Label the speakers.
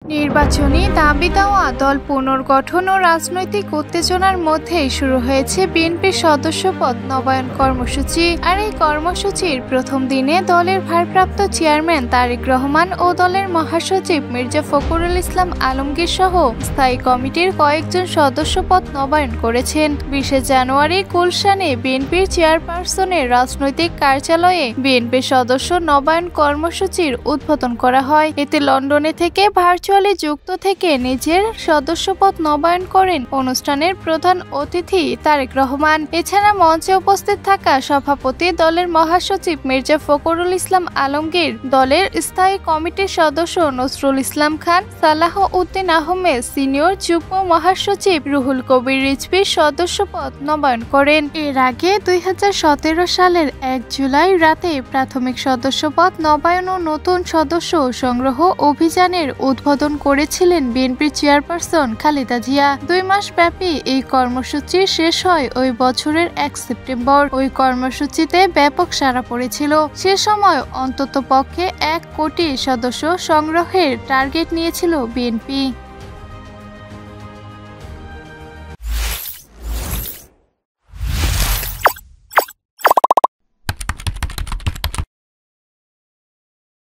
Speaker 1: নির্বাচনী দাবি দেওয়া দল পুনর্গঠন ও রাজনৈতিক উত্তেজনার মধ্যেই শুরু হয়েছে বিএনপির সদস্যপদ নবায়ন কর্মসূচি। আর এই কর্মসূচির প্রথম দিনে দলের ভারপ্রাপ্ত চেয়ারম্যান তারেক রহমান ও দলের মহাসচিব মির্জা ফখরুল ইসলাম আলমগীর সহ স্থায়ী কমিটির কয়েকজন সদস্যপদ নবায়ন করেছেন। 20 জানুয়ারি গুলশানে বিএনপির চেয়ারপারসনের রাজনৈতিক কার্যালয়ে বিএনপির সদস্য নবায়ন কর্মসূচির উদ্বোধন করা হয়। এতে লন্ডনে থেকে ভার্চুয়ালি যুক্ত থেকে নিজের সদস্যপদ নবায়ন করেন অনুষ্ঠানের প্রধান অতিথি তারেক রহমান। এছাড়া মঞ্চে উপস্থিত থাকা সভাপতি দলের মহাসচিব মির্জা ফখরুল ইসলাম আলমগীর, দলের স্থায়ী কমিটির সদস্য নজরুল ইসলাম খান, সালাহ উদ্দিন আহমেদ, সিনিয়র যুগ্ম মহাসচিব রুহুল কবির রিজভী সদস্যপদ নবায়ন করেন। এর আগে 2017 সালের 1 জুলাই রাতে প্রাথমিক সদস্যপদ নবায়ন ও নতুন সদস্য সংগ্রহ অভিযানের উদ্বোধন করেছিলেন বিএনপির চেয়ারপারসন খালেদা জিয়া। 2 মাস ব্যাপী এই কর্মসূচি শেষ হয় ওই বছরের 1 সেপ্টেম্বর। ওই কর্মসূচিতে ব্যাপক সাড়া পড়েছিল। সে সময় অন্ততপক্ষে 1 কোটি সদস্য সংগ্রহের টার্গেট নিয়েছিল বিএনপি।